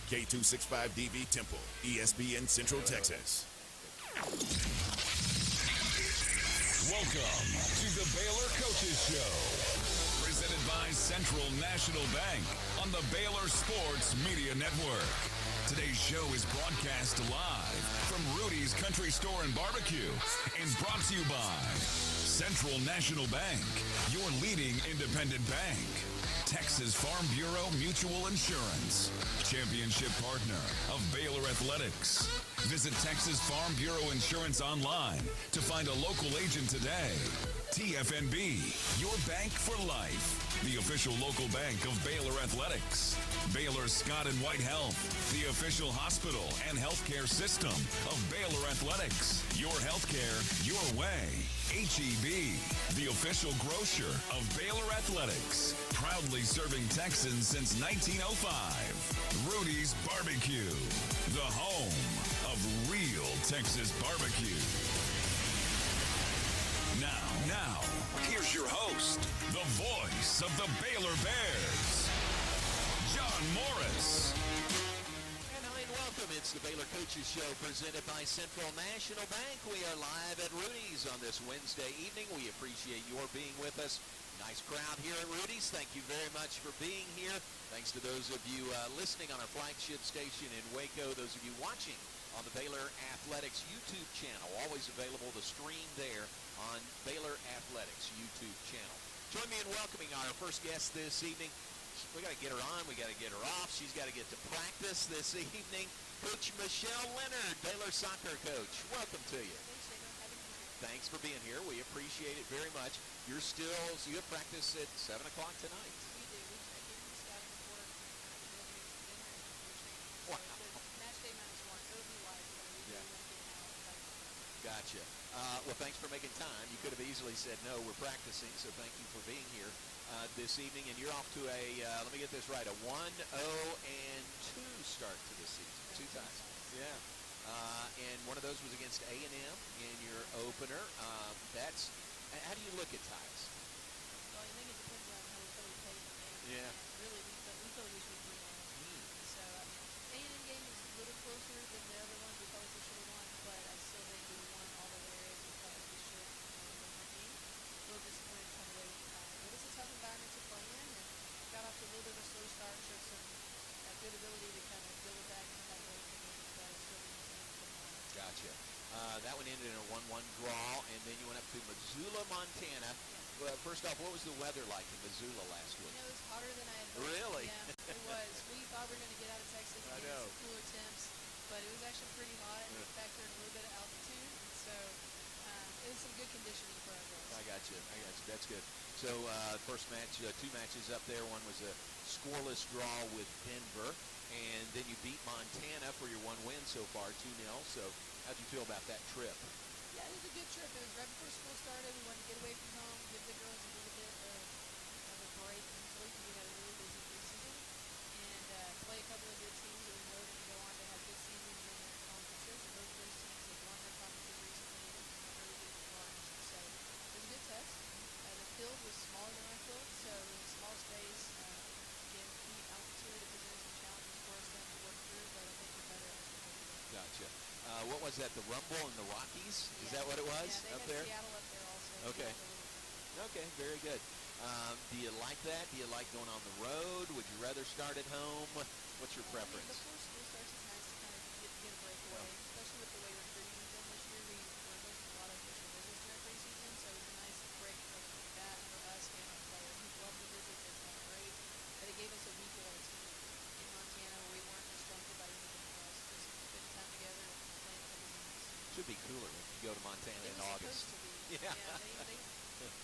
K265DV Temple, ESPN Central Texas. Welcome to the Baylor Coaches Show, presented by Central National Bank on the Baylor Sports Media Network. Today's show is broadcast live from Rudy's Country Store and Barbecue and brought to you by Central National Bank, your leading independent bank. Texas Farm Bureau Mutual Insurance, championship partner of Baylor Athletics. Visit Texas Farm Bureau Insurance online to find a local agent today. TFNB, your bank for life. The official local bank of Baylor Athletics. Baylor Scott and White Health, the official hospital and healthcare system of Baylor Athletics. Your healthcare, your way. HEB, the official grocer of Baylor Athletics. Proudly serving Texans since 1905. Rudy's Barbecue, the home of real Texas barbecue. Now, here's your host, the voice of the Baylor Bears, John Morris. And hi and welcome. It's the Baylor Coaches Show presented by Central National Bank. We are live at Rudy's on this Wednesday evening. We appreciate your being with us. Nice crowd here at Rudy's. Thank you very much for being here. Thanks to those of you listening on our flagship station in Waco, those of you watching on the Baylor Athletics YouTube channel, always available to stream there on Baylor Athletics YouTube channel. Join me in welcoming our first guest this evening. We got to get her on. We got to get her off. She's got to get to practice this evening. Coach Michelle Lenard, Baylor soccer coach. Welcome to you. Thanks for being here. We appreciate it very much. You have practice at 7 o'clock tonight. We do. We check in the scouting report, dinner, and training. So match day -1, OB-wise, we do Gotcha. Well, thanks for making time. You could have easily said, no, we're practicing, so thank you for being here this evening. And you're off to a, let me get this right, a 1-0-2 start to the season. 2 times. Yeah. And one of those was against A&M in your opener. How do you look at ties? Well, I think it depends on how we feel we played the game. Yeah. And really, we feel this week we won. So, A&M game is a little closer than the other ones. We probably should have won, but I still think we won all the areas we felt like we should win our game. A little disappointed some way. But it's a tough environment to play in, and got off to a little bit of a slow start, showed some good ability to kind of deal with that and come back late in the game, but I still think the team can win. Gotcha. That one ended in a 1-1 draw, and then you went up to Missoula, Montana. Yeah. Well, first off, what was the weather like in Missoula last week? It was hotter than I had hoped. Really? Yeah, it was. We thought we were going to get out of Texas and get some cooler temps, but it was actually pretty hot, and it factored in a little bit of altitude, and so it was some good conditioning for our girls. I got you. That's good. So first match, 2 matches up there. One was a scoreless draw with Denver, and then you beat Montana for your 1 win so far, 2-0. So how'd you feel about that trip? Yeah, it was a good trip. It was right before school started. We wanted to get away from home, give the girls a little bit of a break mentally because we had a really busy preseason, and play a couple of good teams that we know are going to go on to have good seasons in their conferences, and both of those teams have won their conferences recently and are really good in March. So it was a good test. The field was smaller than I thought, so it was a small space. Again, heat, altitude, it presented some challenges for us then to work through, but I think we're better as we go. Gotcha. What was that, the Rumble and the Rockies? Is that what it was up there? Yeah, Seattle up there also. Okay. Okay, very good. Do you like that? Do you like going on the road? Would you rather start at home? What's your preference? Before school starts, it's nice to kind of get a breakaway, especially with the way recruiting has been this year. We're hosting a lot of official visits during preseason, so it was a nice break from that for us and our players. We love the visits. It's been great. But it gave us a week with our team in Montana where we weren't distracted by anything else, just spending time together and playing a couple games. Should be cooler if you go to Montana in August. They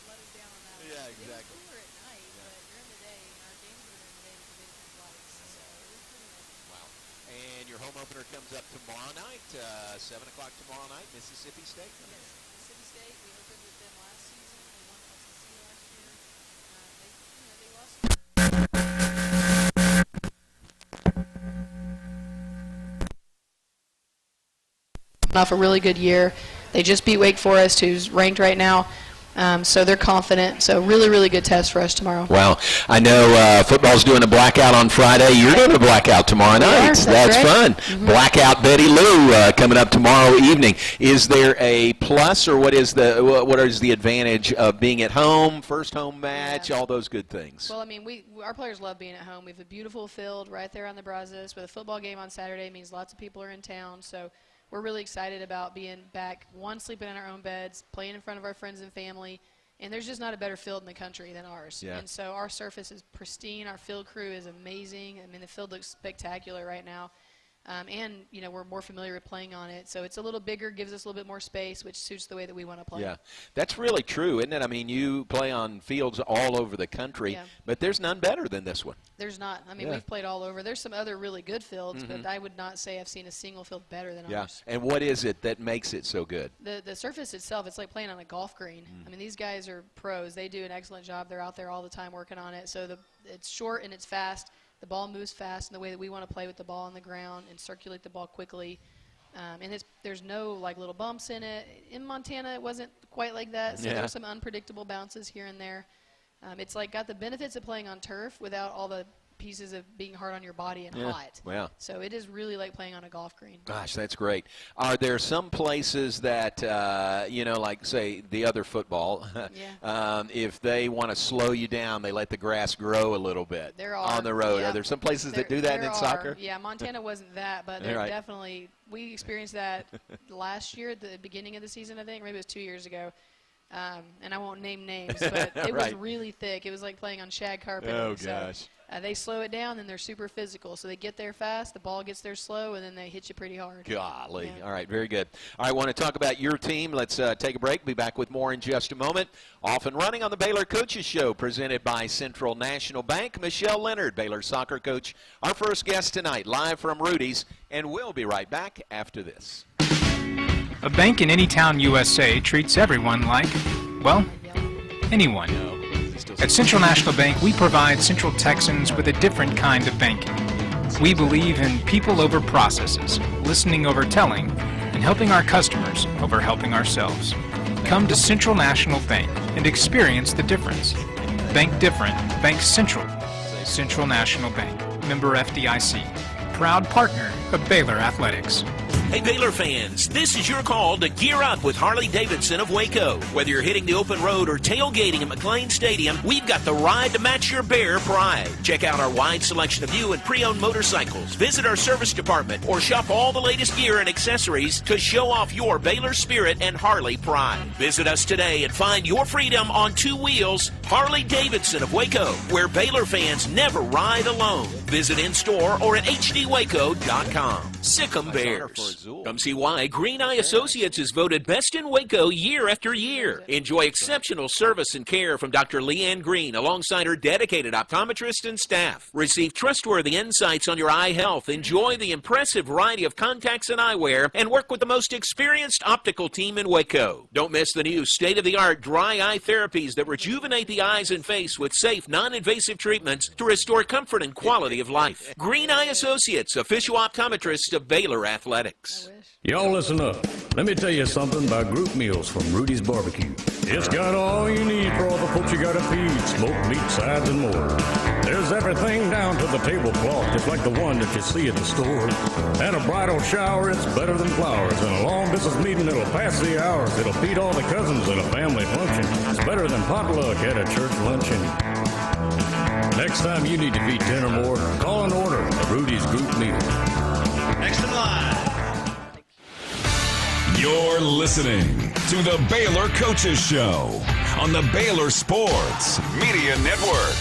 let us down on that one. Yeah, exactly. It was cooler at night, but during the day, and our games were during the day with the big tent lights, so it was pretty nice. Wow. And your home opener comes up tomorrow night, 7 o'clock tomorrow night, Mississippi State. Yes, Mississippi State. We opened with them last season. They won SEC last year. They lost. Off a really good year. They just beat Wake Forest, who's ranked right now. So they're confident. So really, really good test for us tomorrow. Well, I know football's doing a blackout on Friday. You're doing a blackout tomorrow night. That's fun. Mm-hmm. Blackout Betty Lou coming up tomorrow evening. Is there a plus, or what is the advantage of being at home, first home match, all those good things? Well, I mean, our players love being at home. We have a beautiful field right there on the Brazos with a football game on Saturday. It means lots of people are in town. So we're really excited about being back, sleeping in our own beds, playing in front of our friends and family. And there's just not a better field in the country than ours. Yeah. And so our surface is pristine. Our field crew is amazing. I mean, the field looks spectacular right now. And, we're more familiar with playing on it. So it's a little bigger, gives us a little bit more space, which suits the way that we want to play. Yeah, that's really true, isn't it? I mean, you play on fields all over the country, but there's none better than this one. There's not. I mean, we've played all over. There's some other really good fields, but I would not say I've seen a single field better than ours. And what is it that makes it so good? The surface itself, it's like playing on a golf green. I mean, these guys are pros. They do an excellent job. They're out there all the time working on it. So it's short and it's fast. The ball moves fast in the way that we want to play with the ball on the ground and circulate the ball quickly. And there's no, little bumps in it. In Montana, it wasn't quite like that, so there were some unpredictable bounces here and there. It's got the benefits of playing on turf without all the pieces of being hard on your body and hot. Wow. So it is really like playing on a golf green. Gosh, that's great. Are there some places that, like, say, the other football, if they want to slow you down, they let the grass grow a little bit on the road? Are there some places that do that in soccer? Yeah, Montana wasn't that, but they're definitely – we experienced that last year at the beginning of the season, I think. Maybe it was 2 years ago. And I won't name names, but it was really thick. It was like playing on shag carpet. Oh, gosh. They slow it down, and they're super physical. So they get there fast, the ball gets there slow, and then they hit you pretty hard. Golly. Yeah. All right, very good. All right, I want to talk about your team. Let's take a break. Be back with more in just a moment. Off and running on the Baylor Coaches Show, presented by Central National Bank. Michelle Lenard, Baylor soccer coach, our first guest tonight, live from Rudy's, and we'll be right back after this. A bank in any town USA treats everyone like, well, anyone. At Central National Bank, we provide Central Texans with a different kind of banking. We believe in people over processes, listening over telling, and helping our customers over helping ourselves. Come to Central National Bank and experience the difference. Bank different. Bank Central. Central National Bank. Member FDIC. Proud partner of Baylor Athletics. Hey Baylor fans, this is your call to gear up with Harley-Davidson of Waco. Whether you're hitting the open road or tailgating at McLean Stadium, we've got the ride to match your Bear pride. Check out our wide selection of new and pre-owned motorcycles. Visit our service department or shop all the latest gear and accessories to show off your Baylor spirit and Harley pride. Visit us today and find your freedom on two wheels. Harley-Davidson of Waco, where Baylor fans never ride alone. Visit in-store or at hdwaco.com. Sick 'em Bears. Come see why Green Eye Associates is voted best in Waco year after year. Enjoy exceptional service and care from Dr. Leanne Green alongside her dedicated optometrist and staff. Receive trustworthy insights on your eye health. Enjoy the impressive variety of contacts and eyewear and work with the most experienced optical team in Waco. Don't miss the new state-of-the-art dry eye therapies that rejuvenate the eyes and face with safe, non-invasive treatments to restore comfort and quality of life. Green Eye Associates, official optometrist of Baylor Athletics. Y'all listen up. Let me tell you something about group meals from Rudy's Barbecue. It's got all you need for all the folks you gotta feed. Smoked meat, sides, and more. There's everything down to the tablecloth, just like the one that you see at the store. And a bridal shower, it's better than flowers. And a long business meeting, it'll pass the hours. It'll beat all the cousins at a family function. It's better than potluck at a church luncheon. Next time you need to feed 10 or more, call and order a Rudy's group meal. Next in line. You're listening to the Baylor Coaches Show on the Baylor Sports Media Network.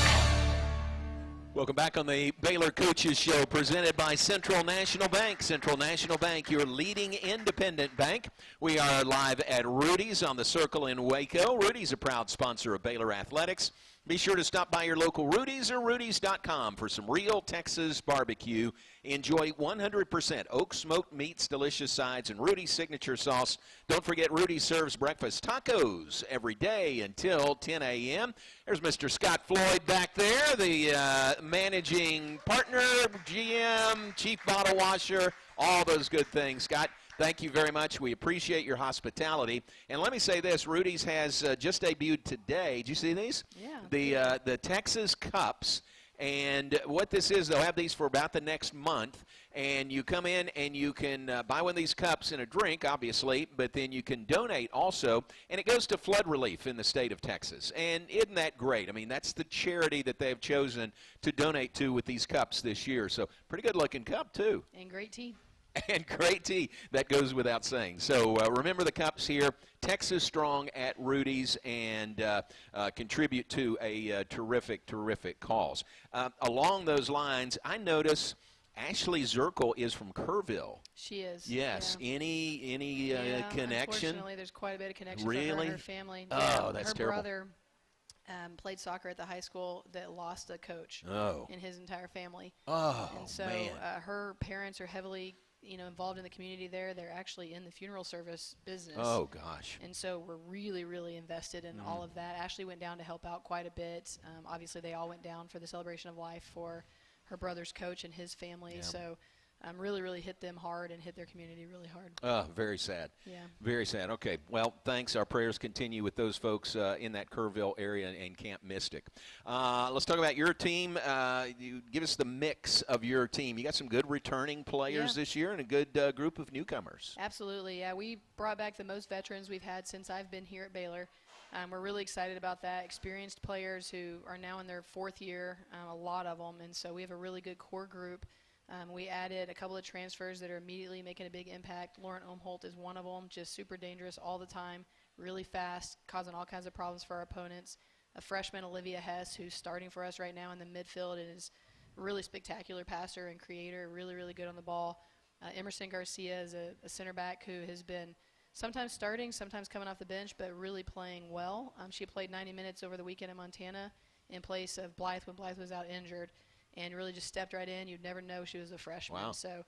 Welcome back on the Baylor Coaches Show, presented by Central National Bank. Central National Bank, your leading independent bank. We are live at Rudy's on the Circle in Waco. Rudy's a proud sponsor of Baylor Athletics. Be sure to stop by your local Rudy's or Rudy's.com for some real Texas barbecue. Enjoy 100% oak smoked meats, delicious sides, and Rudy's signature sauce. Don't forget Rudy's serves breakfast tacos every day until 10 a.m. There's Mr. Scott Floyd back there, the managing partner, GM, chief bottle washer, all those good things. Scott, Thank you very much. We appreciate your hospitality. And let me say this, Rudy's has just debuted today. Did you see these? Yeah. The Texas Cups. And what this is, they'll have these for about the next month. And you come in and you can buy one of these cups and a drink, obviously, but then you can donate also. And it goes to flood relief in the state of Texas. And isn't that great? I mean, that's the charity that they've chosen to donate to with these cups this year. So pretty good-looking cup, too. And great tea. And great tea. That goes without saying. So remember the cups here. Texas Strong at Rudy's, and contribute to a terrific cause. Along those lines, I notice Ashley Zirkle is from Kerrville. She is. Yes. Yeah. Any connection? Unfortunately, there's quite a bit of connection Really? for her and her family. Oh, Yeah, that's her terrible. brother played soccer at the high school that lost a coach in his entire family. Oh, and so man. Her parents are heavily involved in the community there. They're actually in the funeral service business. Oh, gosh. And so we're really invested in all of that. Ashley went down to help out quite a bit. Obviously, they all went down for the celebration of life for her brother's coach and his family. Yeah. So really hit them hard and hit their community really hard. Very sad. Yeah. Very sad. Okay. Well, thanks. Our prayers continue with those folks in that Kerrville area and Camp Mystic. Let's talk about your team. You give us the mix of your team. You got some good returning players this year and a good group of newcomers. Absolutely. Yeah, we brought back the most veterans we've had since I've been here at Baylor. We're really excited about that. Experienced players who are now in their fourth year, a lot of them. And so we have a really good core group. We added a couple of transfers that are immediately making a big impact. Lauren Omholt is one of them, just super dangerous all the time, really fast, causing all kinds of problems for our opponents. A freshman, Olivia Hess, who's starting for us right now in the midfield and is a really spectacular passer and creator, really good on the ball. Emerson Garcia is a center back who has been sometimes starting, sometimes coming off the bench, but really playing well. She played 90 minutes over the weekend in Montana in place of Blythe when Blythe was out injured, and really just stepped right in. You'd never know she was a freshman. Wow. So,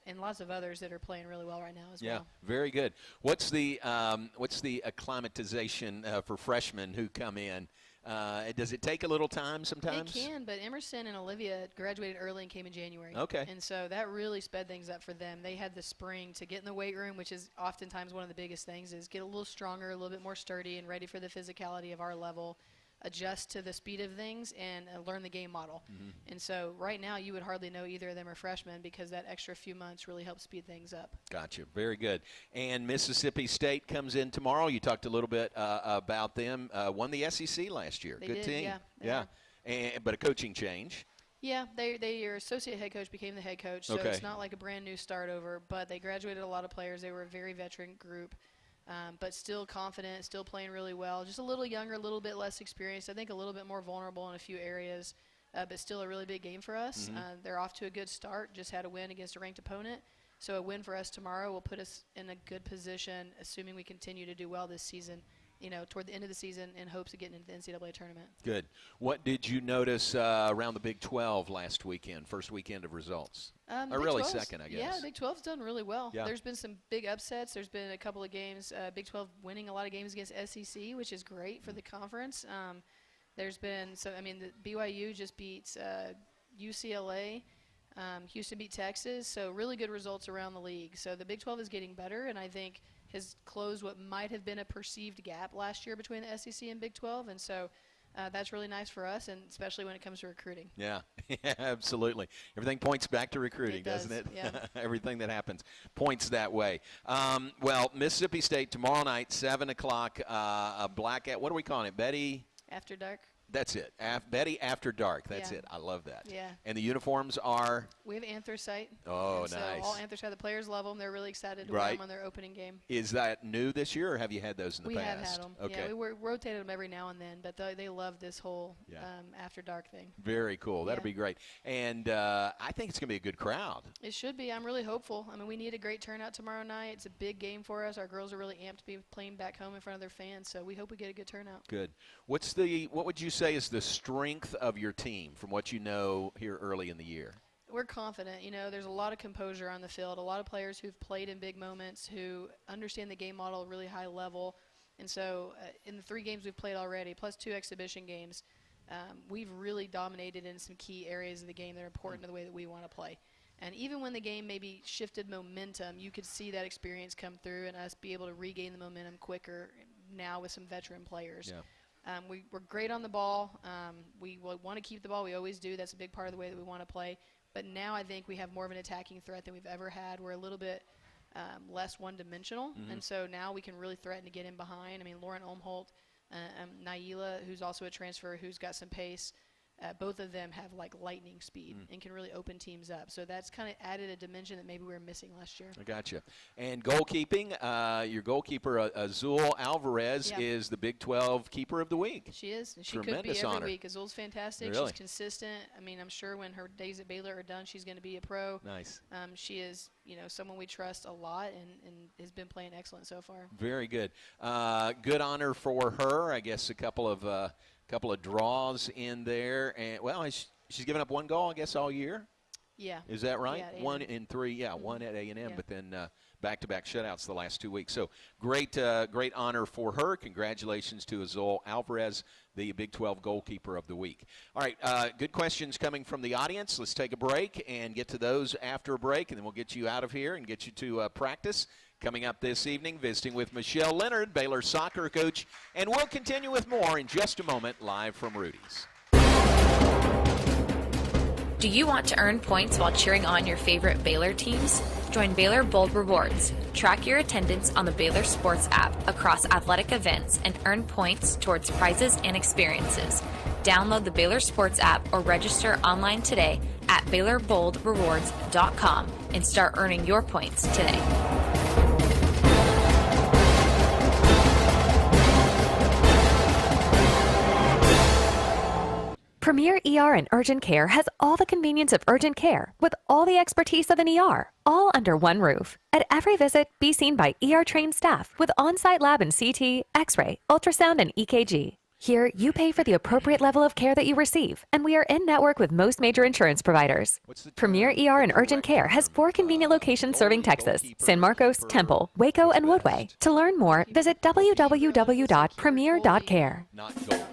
and lots of others that are playing really well right now as well. Yeah, very good. What's the acclimatization for freshmen who come in? Does it take a little time sometimes? It can, but Emerson and Olivia graduated early and came in January. Okay. And so that really sped things up for them. They had the spring to get in the weight room, which is oftentimes one of the biggest things, is get a little stronger, a little bit more sturdy and ready for the physicality of our level, adjust to the speed of things, and learn the game model. Mm-hmm. And so right now you would hardly know either of them are freshmen because that extra few months really helps speed things up. Gotcha. Very good. And Mississippi State comes in tomorrow. You talked a little bit about them. Won the SEC last year. They good did, team. yeah. But a coaching change. Yeah, your associate head coach became the head coach, so Okay. it's not like a brand new start over, but they graduated a lot of players. They were a very veteran group. But still confident, still playing really well. Just a little younger, a little bit less experienced. I think a little bit more vulnerable in a few areas, but still a really big game for us. Mm-hmm. They're off to a good start, just had a win against a ranked opponent. So a win for us tomorrow will put us in a good position, assuming we continue to do well this season, toward the end of the season in hopes of getting into the NCAA tournament. Good. What did you notice around the Big 12 last weekend, first weekend of results? Or really 12's second, I guess. Yeah, Big 12's done really well. Yeah. There's been some big upsets. There's been a couple of games, Big 12 winning a lot of games against SEC, which is great for the conference. There's been, the BYU just beats UCLA. Houston beat Texas, so really good results around the league. So the Big 12 is getting better, and I think has closed what might have been a perceived gap last year between the SEC and Big 12, and so that's really nice for us, and especially when it comes to recruiting. Yeah, absolutely. Everything points back to recruiting, doesn't it? Yeah. Everything that happens points that way. Well, Mississippi State tomorrow night, 7 o'clock, what are we calling it, Betty? After dark. That's it. Betty After Dark. That's Yeah. it. I love that. Yeah. And the uniforms are? We have anthracite. Oh, and so nice. all anthracite, the players love them. They're really excited to wear them on their opening game. Is that new this year, or have you had those in the We past? have had them. Okay. Yeah, we rotated them every now and then, but they love this whole After Dark thing. Very cool. That'll Yeah. be great. And I think it's going to be a good crowd. It should be. I'm really hopeful. We need a great turnout tomorrow night. It's a big game for us. Our girls are really amped to be playing back home in front of their fans, so we hope we get a good turnout. Good. What would you say is the strength of your team from what you know here early in the year? We're confident. There's a lot of composure on the field, a lot of players who've played in big moments, who understand the game model at a really high level. And so in the 3 games we've played already, plus 2 exhibition games, we've really dominated in some key areas of the game that are important to the way that we want to play. And even when the game maybe shifted momentum, you could see that experience come through and us be able to regain the momentum quicker now with some veteran players. Yeah. We're great on the ball. We want to keep the ball. We always do. That's a big part of the way that we want to play. But now I think we have more of an attacking threat than we've ever had. We're a little bit less one-dimensional. And so now we can really threaten to get in behind. I mean, Lauren Olmholt, Naila, who's also a transfer, who's got some pace. Both of them have like lightning speed and can really open teams up. So that's kind of added a dimension that maybe we were missing last year. I gotcha. And goalkeeping, your goalkeeper, Azul Alvarez, is the Big 12 Keeper of the Week. She is. And she Tremendous could be every honor. week. Azul's fantastic. Really? She's consistent. I mean, I'm sure when her days at Baylor are done, she's going to be a pro. Nice. She is, someone we trust a lot and has been playing excellent so far. Very good. Good honor for her. I guess a couple of draws in there, and she's given up one goal, I guess, all year. Yeah. Is that right? Yeah, 1 in 3. Yeah, one at A&M, Yeah. but then back-to-back shutouts the last 2 weeks. So great honor for her. Congratulations to Azul Alvarez, the Big 12 goalkeeper of the week. All right, good questions coming from the audience. Let's take a break and get to those after a break, and then we'll get you out of here and get you to practice. Coming up this evening, visiting with Michelle Lenard, Baylor soccer coach, and we'll continue with more in just a moment, live from Rudy's. Do you want to earn points while cheering on your favorite Baylor teams? Join Baylor Bold Rewards. Track your attendance on the Baylor Sports app across athletic events and earn points towards prizes and experiences. Download the Baylor Sports app or register online today at BaylorBoldRewards.com and start earning your points today. Premier ER and Urgent Care has all the convenience of urgent care with all the expertise of an ER, all under one roof. At every visit, be seen by ER-trained staff with on-site lab and CT, X-ray, ultrasound, and EKG. Here, you pay for the appropriate level of care that you receive, and we are in network with most major insurance providers. Premier ER and Urgent Care has 4 convenient locations serving Texas: San Marcos, Temple, Waco, and Woodway. To learn more, visit www.premier.care. Not goalie.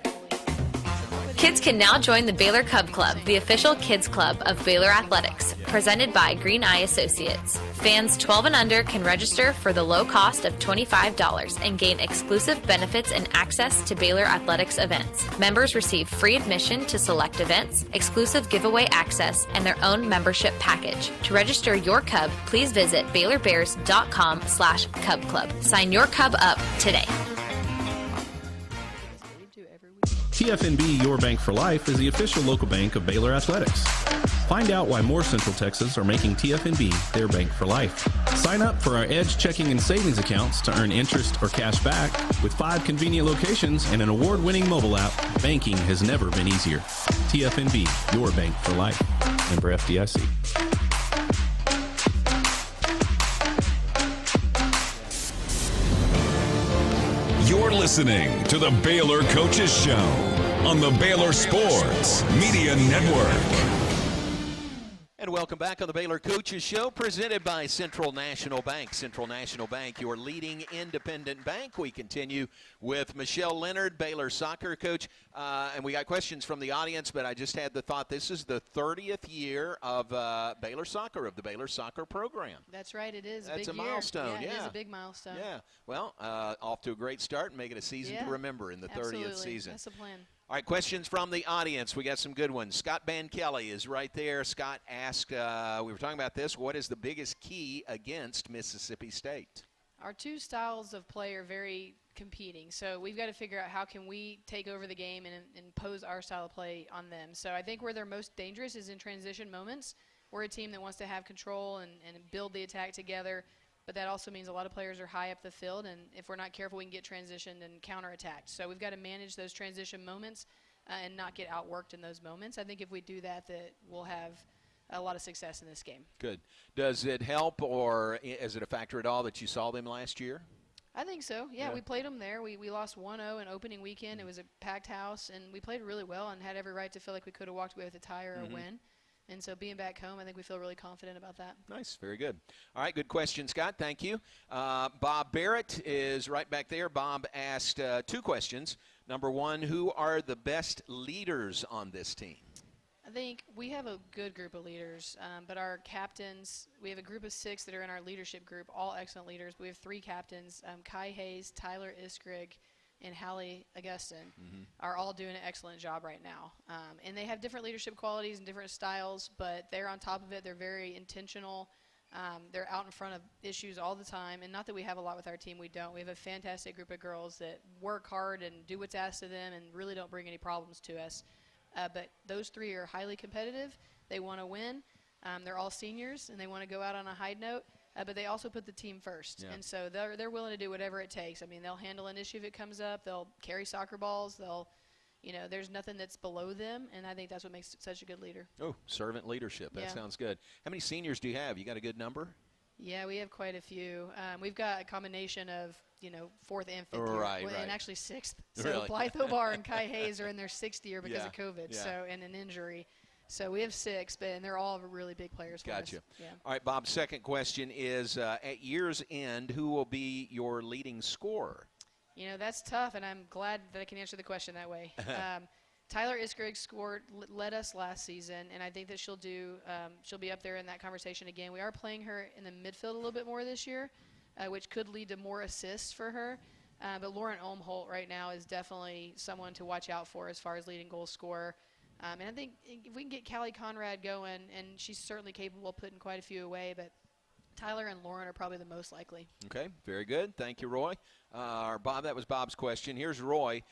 Kids can now join the Baylor Cub Club, the official kids club of Baylor Athletics, presented by Green Eye Associates. Fans 12 and under can register for the low cost of $25 and gain exclusive benefits and access to Baylor Athletics events. Members receive free admission to select events, exclusive giveaway access, and their own membership package. To register your Cub, please visit BaylorBears.com/Cub Club. Sign your Cub up today. TFNB Your Bank for Life is the official local bank of Baylor Athletics. Find out why more Central Texas are making TFNB their bank for life. Sign up for our Edge checking and savings accounts to earn interest or cash back. With 5 convenient locations and an award-winning mobile app, banking has never been easier. TFNB Your Bank for Life. Member FDIC. You're listening to the Baylor Coaches Show on the Baylor Sports Media Network. And welcome back on the Baylor Coaches Show, presented by Central National Bank. Central National Bank, your leading independent bank. We continue with Michelle Lenard, Baylor soccer coach. And we got questions from the audience, but I just had the thought this is the 30th year of Baylor soccer, of the Baylor soccer program. That's right, it is. That's big a milestone, year. yeah. It is a big milestone. Yeah. Well, off to a great start and make it a season to remember in the 30th season. That's the plan. All right, questions from the audience. We got some good ones. Scott Kelly is right there. Scott asked, we were talking about this, what is the biggest key against Mississippi State? Our two styles of play are very competing, so we've got to figure out how can we take over the game and impose our style of play on them. So I think where they're most dangerous is in transition moments. We're a team that wants to have control and build the attack together, but that also means a lot of players are high up the field, and if we're not careful, we can get transitioned and counterattacked. So we've got to manage those transition moments and not get outworked in those moments. I think if we do that, we'll have a lot of success in this game. Good. Does it help, or is it a factor at all that you saw them last year? I think so. Yeah, we played them there. We lost 1-0 in opening weekend. It was a packed house, and we played really well and had every right to feel like we could have walked away with a tie or a win. And so being back home, I think we feel really confident about that. Nice. Very good. All right, good question, Scott. Thank you. Bob Barrett is right back there. Bob asked 2 questions. Number 1, who are the best leaders on this team? think we have a good group of leaders, but our captains, we have a group of 6 that are in our leadership group, all excellent leaders. We have 3 captains, Kai Hayes, Tyler Iskrig, and Hallie Augustin are all doing an excellent job right now. And they have different leadership qualities and different styles, but they're on top of it. They're very intentional. They're out in front of issues all the time. And not that we have a lot with our team, we don't. We have a fantastic group of girls that work hard and do what's asked of them and really don't bring any problems to us. But those 3 are highly competitive. They want to win. They're all seniors, and they want to go out on a high note. But they also put the team first. Yeah. And so they're willing to do whatever it takes. I mean, they'll handle an issue if it comes up. They'll carry soccer balls. They'll, there's nothing that's below them, and I think that's what makes such a good leader. Oh, servant leadership. That sounds good. How many seniors do you have? You got a good number? Yeah, we have quite a few. We've got a combination of, 4th and 5th year. Right. And actually 6th. So really? Blythe Obar and Kai Hayes are in their 6th year because of COVID and an injury. So we have 6, and they're all really big players for us. Gotcha. Yeah. All right, Bob, second question is, at year's end, who will be your leading scorer? That's tough, and I'm glad that I can answer the question that way. Tyler Iskrig led us last season, and I think that she'll be up there in that conversation again. We are playing her in the midfield a little bit more this year, which could lead to more assists for her. But Lauren Olmholt right now is definitely someone to watch out for as far as leading goal scorer. And I think if we can get Callie Conrad going, and she's certainly capable of putting quite a few away, but Tyler and Lauren are probably the most likely. Okay, very good. Thank you, Roy. Bob, that was Bob's question. Here's Roy.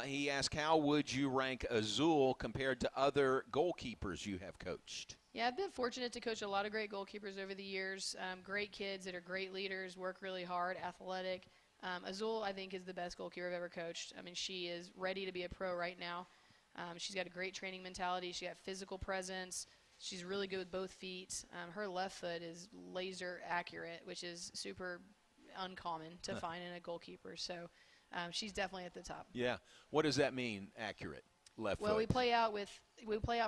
He asked, how would you rank Azul compared to other goalkeepers you have coached? Yeah, I've been fortunate to coach a lot of great goalkeepers over the years. Great kids that are great leaders, work really hard, athletic. Azul, I think, is the best goalkeeper I've ever coached. I mean, she is ready to be a pro right now. She's got a great training mentality. She's got physical presence. She's really good with both feet. Her left foot is laser accurate, which is super uncommon to find in a goalkeeper. So she's definitely at the top. Yeah. What does that mean, accurate left foot? Well, we play out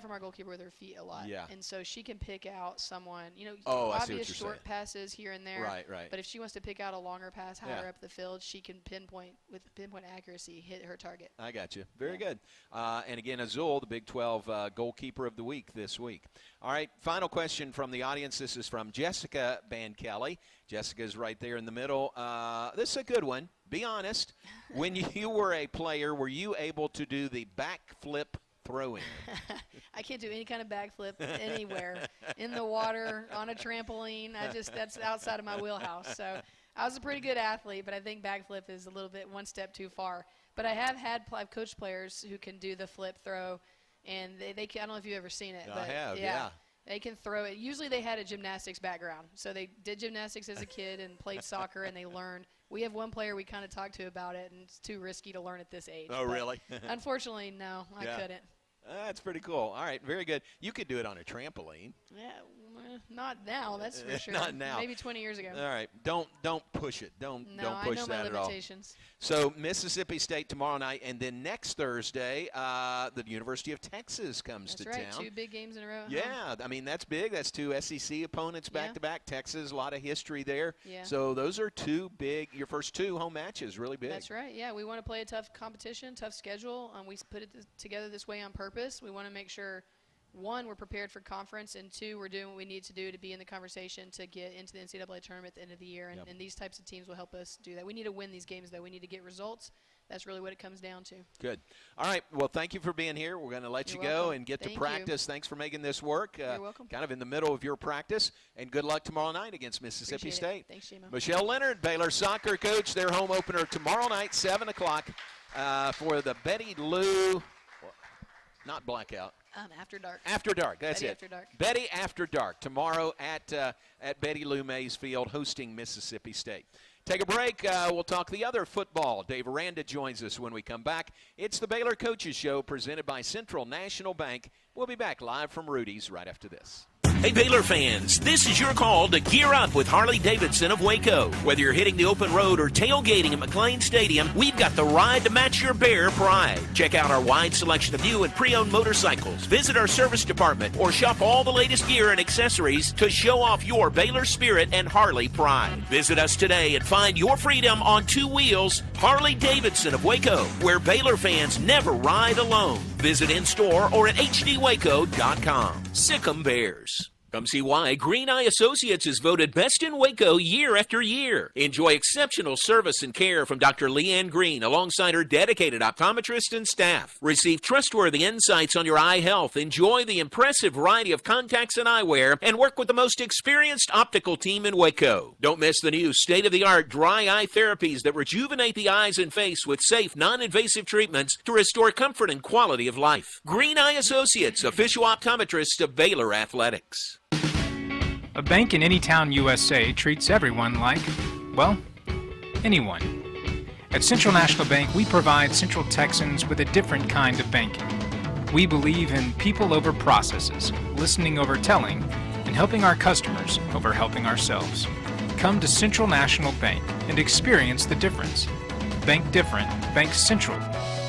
from our goalkeeper with her feet a lot. Yeah. And so she can pick out someone, obvious short passes here and there. Right, right. But if she wants to pick out a longer pass higher up the field, she can pinpoint accuracy, hit her target. I got you. Very good. And again, Azul, the Big 12 goalkeeper of the week this week. All right, final question from the audience. This is from Jessica Ban-Kelly. Jessica's right there in the middle. This is a good one. Be honest. When you were a player, were you able to do the backflip throwing? I can't do any kind of backflip anywhere, in the water, on a trampoline. That's outside of my wheelhouse. So I was a pretty good athlete, but I think backflip is a little bit one step too far. But I've coached players who can do the flip throw, and they can, I don't know if you've ever seen it. But I have, yeah. They can throw it. Usually they had a gymnastics background. So they did gymnastics as a kid and played soccer, and they learned. We have one player we kind of talked to about it, and it's too risky to learn at this age. Oh, really? Unfortunately, no, I couldn't. That's pretty cool. All right, very good. You could do it on a trampoline. Yeah, not now, that's for sure. Not now. Maybe 20 years ago. All right, don't push it. Don't push that at all. No, I know my limitations. So Mississippi State tomorrow night, and then next Thursday, the University of Texas comes to town. That's right, 2 big games in a row. Yeah, I mean, that's big. That's 2 SEC opponents back-to-back. Texas, a lot of history there. Yeah. So those are 2 big, your first 2 home matches, really big. That's right, yeah. We want to play a tough competition, tough schedule. We put it together this way on purpose. We want to make sure, 1, we're prepared for conference, and 2, we're doing what we need to do to be in the conversation to get into the NCAA tournament at the end of the year, and these types of teams will help us do that. We need to win these games, though. We need to get results. That's really what it comes down to. Good. All right. Well, thank you for being here. We're going to let you go and get to practice. Thanks for making this work. You're welcome. Kind of in the middle of your practice, and good luck tomorrow night against Mississippi State. Thanks, Jima. Michelle Lenard, Baylor soccer coach, their home opener tomorrow night, 7 o'clock, for the Betty Lou, not blackout. After dark. After dark, that's Betty it. After dark. Betty After Dark tomorrow at Betty Lou Mays Field, hosting Mississippi State. Take a break. We'll talk the other football. Dave Aranda joins us when we come back. It's the Baylor Coaches Show presented by Central National Bank. We'll be back live from Rudy's right after this. Hey Baylor fans, this is your call to gear up with Harley-Davidson of Waco. Whether you're hitting the open road or tailgating at McLean Stadium, we've got the ride to match your Bear pride. Check out our wide selection of new and pre-owned motorcycles, visit our service department, or shop all the latest gear and accessories to show off your Baylor spirit and Harley pride. Visit us today and find your freedom on 2 wheels. Harley-Davidson of Waco, where Baylor fans never ride alone. Visit in-store or at hdwaco.com. Sick'em Bears. Come see why Green Eye Associates is voted best in Waco year after year. Enjoy exceptional service and care from Dr. Leanne Green alongside her dedicated optometrist and staff. Receive trustworthy insights on your eye health, enjoy the impressive variety of contacts and eyewear, and work with the most experienced optical team in Waco. Don't miss the new state-of-the-art dry eye therapies that rejuvenate the eyes and face with safe, non-invasive treatments to restore comfort and quality of life. Green Eye Associates, official optometrist of Baylor Athletics. A bank in any town USA treats everyone like, well, anyone. At Central National Bank, we provide Central Texans with a different kind of banking. We believe in people over processes, listening over telling, and helping our customers over helping ourselves. Come to Central National Bank and experience the difference. Bank different, bank Central.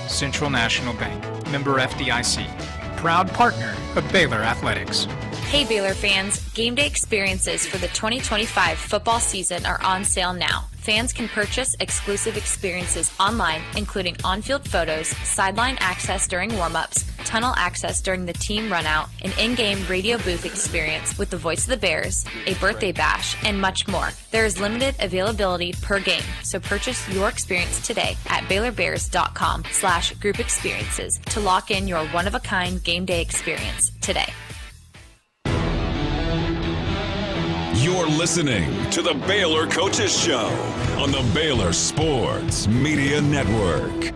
Central National Bank, member FDIC, proud partner of Baylor Athletics. Hey Baylor fans, game day experiences for the 2025 football season are on sale now. Fans can purchase exclusive experiences online, including on-field photos, sideline access during warm-ups, tunnel access during the team runout, an in-game radio booth experience with the voice of the Bears, a birthday bash, and much more. There is limited availability per game, so purchase your experience today at BaylorBears.com/group experiences to lock in your one-of-a-kind game day experience today. You're listening to the Baylor Coaches Show on the Baylor Sports Media Network.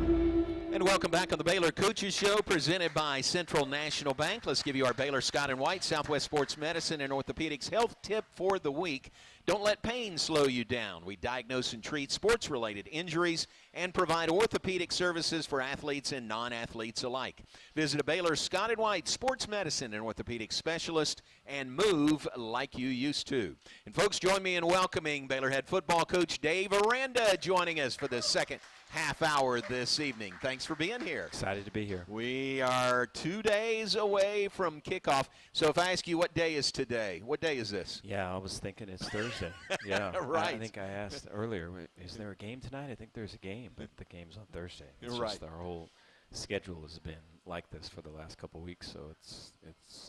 And welcome back on the Baylor Coaches Show, presented by Central National Bank. Let's give you our Baylor Scott and White Southwest Sports Medicine and Orthopedics health tip for the week. Don't let pain slow you down. We diagnose and treat sports-related injuries and provide orthopedic services for athletes and non-athletes alike. Visit a Baylor Scott and White Sports Medicine and Orthopedic Specialist and move like you used to. And folks, join me in welcoming Baylor head football coach Dave Aranda joining us for the second half hour this evening. Thanks for being here. Excited to be here. We are 2 days away from kickoff. So if I ask you what day is today, what day is this? Yeah, I was thinking it's Thursday. Yeah, right. I think I asked earlier, is there a game tonight? I think there's a game, but the game's on Thursday. It's right. Just our whole schedule has been like this for the last couple of weeks, so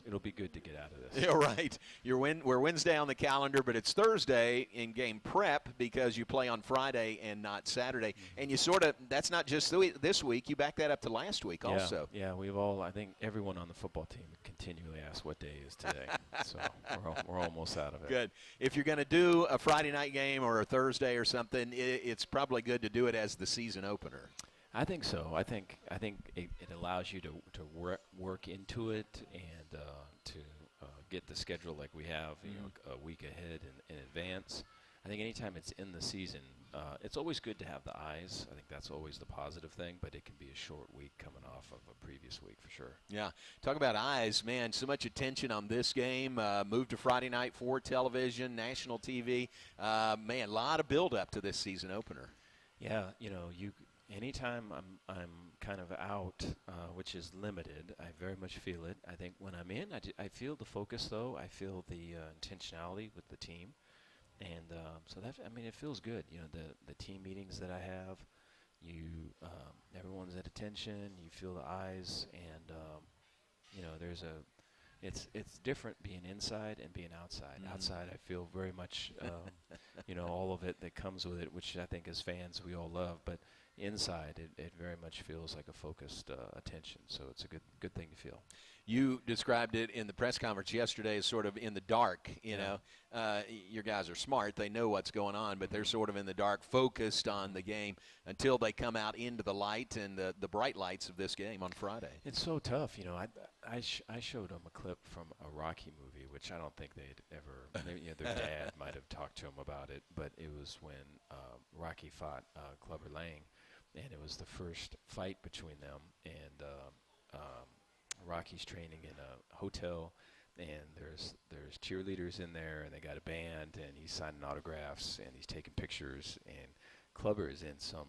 it'll be good to get out of this. Yeah, right. We're Wednesday on the calendar, but it's Thursday in game prep because you play on Friday and not Saturday. And you sort of, that's not just this week, you back that up to last week also. Yeah, I think everyone on the football team continually asks what day is today. So we're almost out of it. Good. If you're going to do a Friday night game or a Thursday or something, it's probably good to do it as the season opener. I think so. I think it allows you to work into it and to get the schedule like we have, a week ahead in advance. I think anytime it's in the season, it's always good to have the eyes. I think that's always the positive thing, but it can be a short week coming off of a previous week for sure. Yeah. Talk about eyes, man. So much attention on this game. Moved to Friday night for television, national TV. Man, a lot of build-up to this season opener. Yeah, anytime I'm kind of out, which is limited, I very much feel it. I think when I'm in, I feel the focus, though. I feel the intentionality with the team. And so it feels good. The team meetings that I have, everyone's at attention. You feel the eyes, and it's different being inside and being outside. Mm-hmm. Outside, I feel very much, all of it that comes with it, which I think as fans we all love. But inside, it very much feels like a focused attention. So it's a good thing to feel. You described it in the press conference yesterday as sort of in the dark, your guys are smart. They know what's going on, but they're sort of in the dark, focused on the game until they come out into the light and the bright lights of this game on Friday. It's so tough. I showed them a clip from a Rocky movie, which I don't think they'd ever, their dad might have talked to them about it, but it was when Rocky fought Clubber Lang, and it was the first fight between them, and Rocky's training in a hotel, and there's cheerleaders in there, and they got a band, and he's signing autographs, and he's taking pictures, and Clubber is in some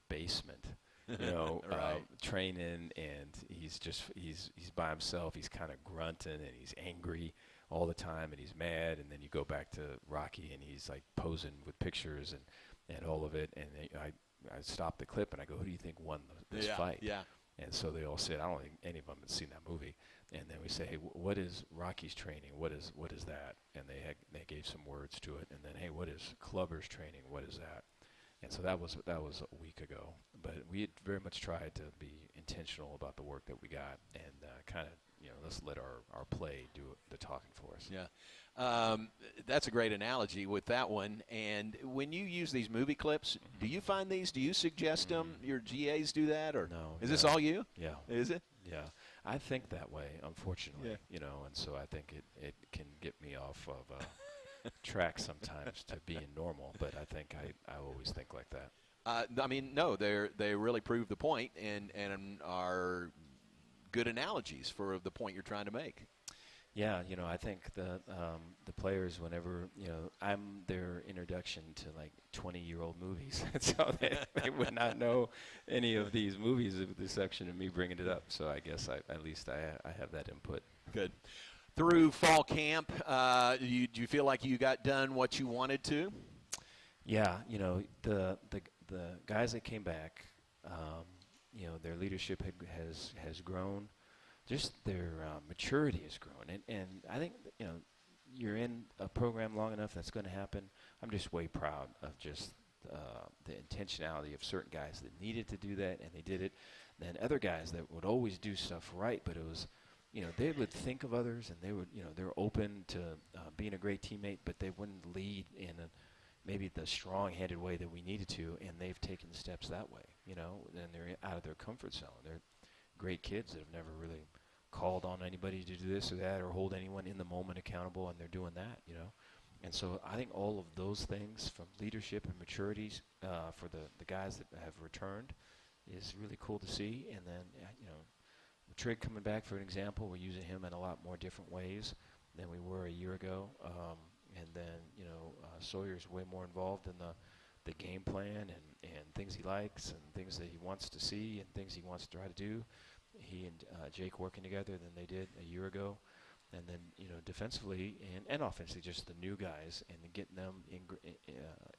basement, right. Training, and he's by himself. He's kind of grunting, and he's angry all the time, and he's mad, and then you go back to Rocky, and he's like posing with pictures and all of it, and I stopped the clip, and I go, who do you think won this fight? Yeah. And so they all said, I don't think any of them had seen that movie. And then we say, hey, what is Rocky's training? What is that? And they gave some words to it. And then, hey, what is Clubber's training? What is that? And so that was a week ago. But we had very much tried to be intentional about the work that we got and kind of, let's let our play do the talking for us. Yeah. That's a great analogy with that one. And when you use these movie clips, do you find these? Do you suggest them? Your GAs do that? Or no? Is this all you? Yeah. Is it? Yeah. I think that way, unfortunately. And so I think it can get me off of track sometimes to being normal. But I think I always think like that. I mean, no, they really prove the point and are good analogies for the point you're trying to make. Yeah, I think the players, whenever, I'm their introduction to like 20-year-old movies, so they would not know any of these movies with the exception of me bringing it up. So I guess at least I have that input. Good. Through fall camp, do you feel like you got done what you wanted to? Yeah, the guys that came back, their leadership has grown. Just their maturity has grown. And I think, you're in a program long enough, that's going to happen. I'm just way proud of just the intentionality of certain guys that needed to do that, and they did it. Then other guys that would always do stuff right, but it was, they would think of others, and they would, they're open to being a great teammate, but they wouldn't lead in maybe the strong-handed way that we needed to, and they've taken steps that way, and they're out of their comfort zone. They're great kids that have never really called on anybody to do this or that or hold anyone in the moment accountable, and they're doing that, And so I think all of those things from leadership and maturities for the guys that have returned is really cool to see. And then, Trig coming back, for an example, we're using him in a lot more different ways than we were a year ago. And then, Sawyer's way more involved in the game plan and things he likes and things that he wants to see and things he wants to try to do. He and Jake working together than they did a year ago. And then, defensively and offensively, just the new guys and getting them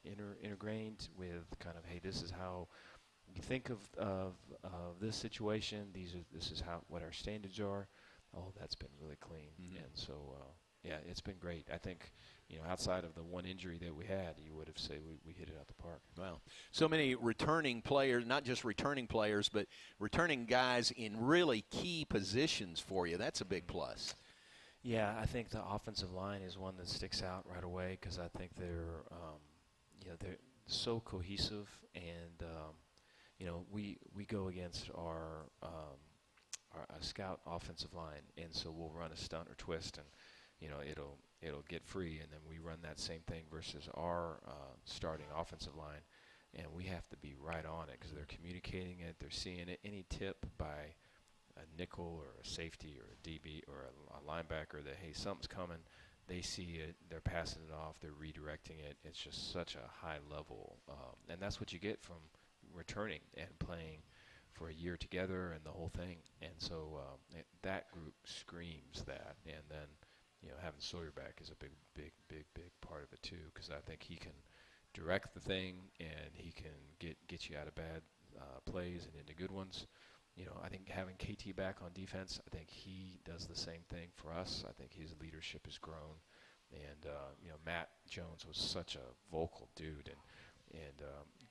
integrated with kind of, hey, this is how you think of this situation. This is what our standards are. Oh, that's been really clean. Mm-hmm. And so, it's been great. I think, outside of the one injury that we had, you would have said we hit it out the park. Wow. So many returning players, not just returning players, but returning guys in really key positions for you. That's a big plus. Yeah, I think the offensive line is one that sticks out right away because I think they're so cohesive, and we go against our scout offensive line, and so we'll run a stunt or twist, and it'll get free, and then we run that same thing versus our starting offensive line, and we have to be right on it because they're communicating it, they're seeing it. Any tip by a nickel or a safety or a DB or a linebacker that, hey, something's coming, they see it, they're passing it off, they're redirecting it. It's just such a high level, and that's what you get from returning and playing for a year together and the whole thing. And so that group screams that, and then having Sawyer back is a big part of it too, because I think he can direct the thing and he can get you out of bad plays and into good ones. I think having KT back on defense, I think he does the same thing for us. I think his leadership has grown, and Matt Jones was such a vocal dude, and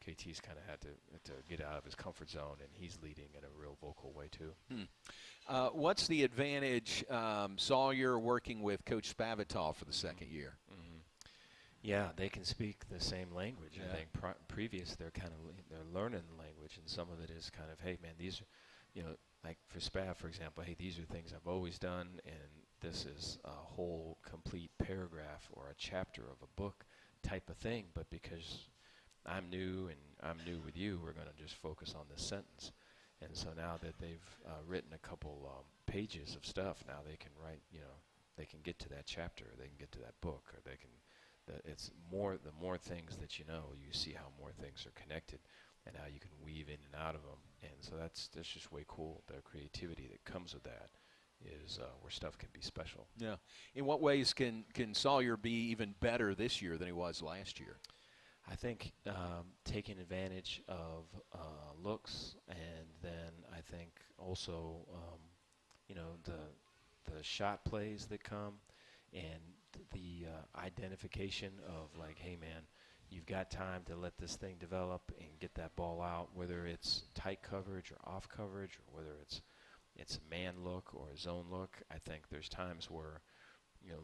KT's kind of had to get out of his comfort zone, and he's leading in a real vocal way too. What's the advantage Sawyer working with Coach Spavital for the second year? Mm-hmm. Yeah, they can speak the same language. Yeah. I think previous they're learning the language, and some of it is kind of, hey man, these are, like for Spav, for example, hey, these are things I've always done, and this is a whole complete paragraph or a chapter of a book type of thing, but because I'm new and I'm new with you, we're going to just focus on this sentence. And so now that they've written a couple pages of stuff, now they can write, they can get to that chapter, they can get to that book, or they can, it's more, the more things that you see how more things are connected and how you can weave in and out of them. And so that's just way cool. The creativity that comes with that is where stuff can be special. Yeah. In what ways can Sawyer be even better this year than he was last year? I think taking advantage of looks, and then I think also, the shot plays that come, and the identification of like, hey man, you've got time to let this thing develop and get that ball out, whether it's tight coverage or off coverage, or whether it's a man look or a zone look. I think there's times where,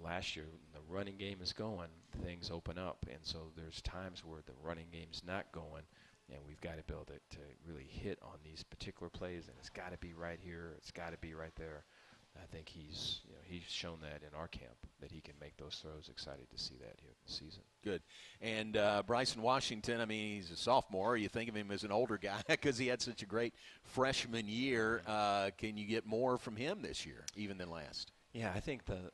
last year when the running game is going, things open up, and so there's times where the running game's not going, and we've got to be able to really hit on these particular plays, and it's got to be right here, it's got to be right there. I think he's shown that in our camp, that he can make those throws. Excited to see that here this season. Good. And Bryson Washington, I mean, he's a sophomore. You think of him as an older guy because he had such a great freshman year. Can you get more from him this year, even than last? Yeah, I think the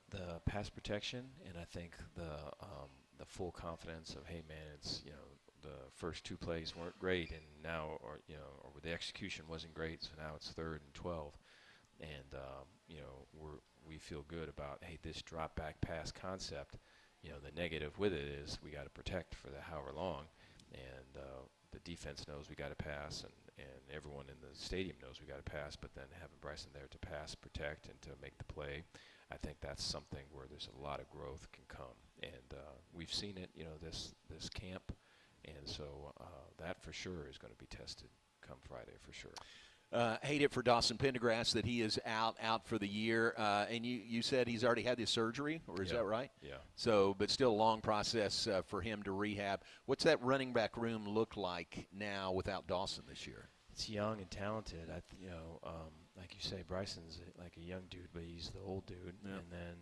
pass protection, and I think the full confidence of, hey man, it's the first 2 plays weren't great, and now or the execution wasn't great, so now it's 3rd and 12, and we feel good about, hey, this drop back pass concept. The negative with it is we got to protect for the however long, and the defense knows we got to pass, and everyone in the stadium knows we got to pass. But then having Bryson there to pass, protect, and to make the play, I think that's something where there's a lot of growth can come, and we've seen it, this camp, and so that for sure is going to be tested come Friday for sure. Hate it for Dawson Pendergrass that he is out for the year. And you said he's already had his surgery, or is that right? Yeah. So, but still a long process for him to rehab. What's that running back room look like now without Dawson this year? It's young and talented. Like you say, Bryson's like a young dude, but he's the old dude. Yeah. And then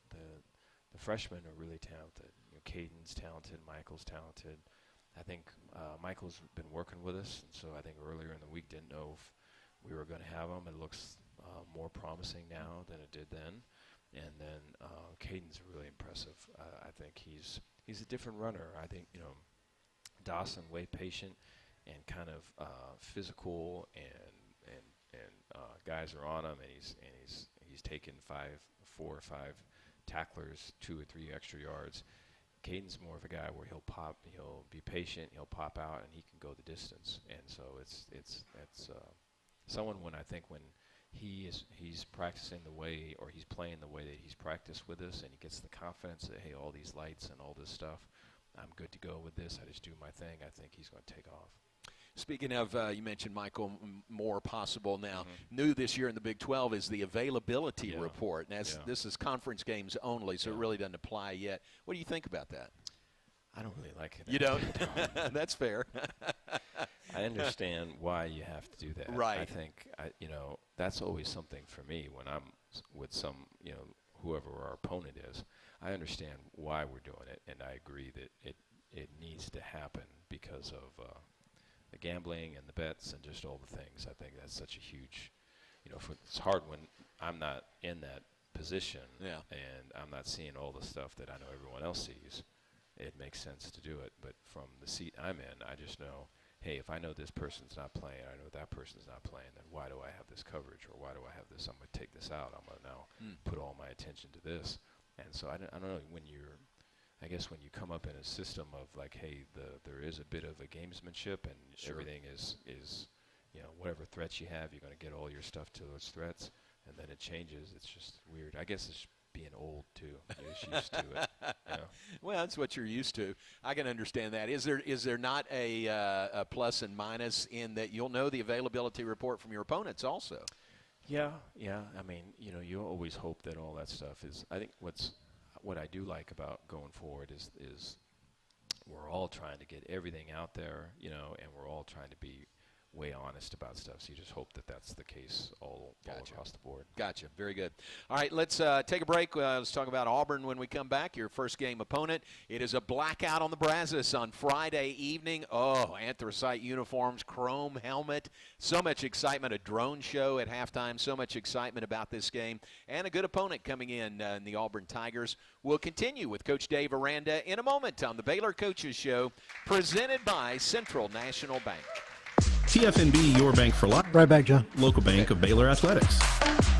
the freshmen are really talented. Caden's talented. Michael's talented. I think Michael's been working with us, and so I think earlier in the week didn't know if we were going to have him. It looks more promising now than it did then. And then Caden's really impressive. I think he's a different runner. I think Dawson way patient and kind of physical, and guys are on him, and he's taken 4 or 5 tacklers, 2 or 3 extra yards. Caden's more of a guy where he'll be patient, he'll pop out, and he can go the distance. And so it's someone when he's practicing the way, or he's playing the way that he's practiced with us, and he gets the confidence that, hey, all these lights and all this stuff, I'm good to go with this, I just do my thing, I think he's going to take off. Speaking of, you mentioned Michael Moore possible now. New this year in the Big 12 is the availability report. And this is conference games only, so it really doesn't apply yet. What do you think about that? I don't really like it. You don't? That's fair. I understand why you have to do that. Right. I think, that's always something for me when I'm with whoever our opponent is. I understand why we're doing it, and I agree that it needs to happen because of the gambling and the bets and just all the things. I think that's such a huge, it's hard when I'm not in that position and I'm not seeing all the stuff that I know everyone else sees. It makes sense to do it, but from the seat I'm in, I just know, hey, if I know this person's not playing, I know that person's not playing, then why do I have this coverage, or why do I have this? I'm going to take this out. I'm going to now put all my attention to this. And so I don't know, when you come up in a system of like, hey, there is a bit of a gamesmanship, and everything is whatever threats you have, you're going to get all your stuff to those threats, and then it changes. It's just weird. I guess it's being old too. You're just used to it. Well, that's what you're used to. I can understand that. Is there not a plus and minus in that you'll know the availability report from your opponents also? Yeah. I mean, you always hope that all that stuff is. I think what I do like about going forward is we're all trying to get everything out there, and we're all trying to be way honest about stuff. So you just hope that that's the case all across the board. Gotcha. Very good. All right, let's take a break. Let's talk about Auburn when we come back, your first game opponent. It is a blackout on the Brazos on Friday evening. Oh, anthracite uniforms, chrome helmet, so much excitement, a drone show at halftime, so much excitement about this game, and a good opponent coming in the Auburn Tigers. We'll continue with Coach Dave Aranda in a moment on the Baylor Coaches Show, presented by Central National Bank. TFNB, your bank for life. Right back, John. Local bank of Baylor Athletics.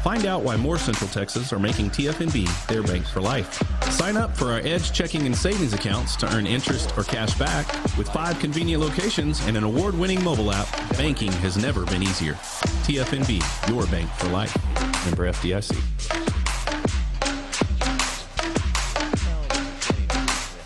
Find out why more Central Texas are making TFNB their bank for life. Sign up for our Edge checking and savings accounts to earn interest or cash back. With 5 convenient locations and an award-winning mobile app, banking has never been easier. TFNB, your bank for life. Member FDIC.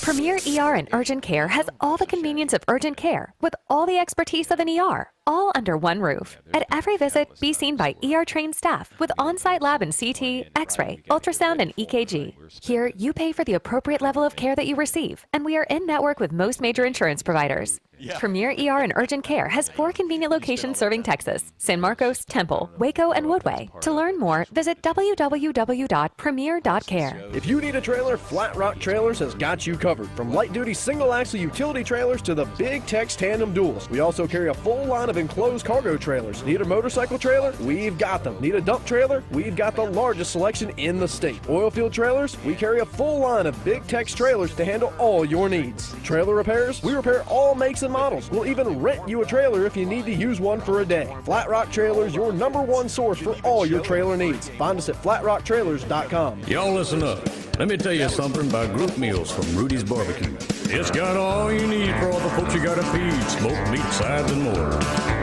Premier ER and Urgent Care has all the convenience of urgent care with all the expertise of an ER, all under one roof. At every visit, be seen by ER-trained staff with on-site lab and CT, X-ray, ultrasound, and EKG. Here, you pay for the appropriate level of care that you receive, and we are in network with most major insurance providers. Premier ER and Urgent Care has 4 convenient locations serving Texas: San Marcos, Temple, Waco, and Woodway. To learn more, visit www.premier.care. If you need a trailer, Flat Rock Trailers has got you covered. From light-duty single-axle utility trailers to the Big Tex tandem duals. We also carry a full line of enclosed cargo trailers. Need a motorcycle trailer? We've got them. Need a dump trailer? We've got the largest selection in the state. Oil field trailers? We carry a full line of Big Tex trailers to handle all your needs. Trailer repairs? We repair all makes and models. We'll even rent you a trailer if you need to use one for a day. Flat Rock Trailers, your #1 source for all your trailer needs. Find us at flatrocktrailers.com. Y'all listen up. Let me tell you something about group meals from Rudy's Barbecue. It's got all you need for all the folks you gotta feed, smoked meat, sides, and more.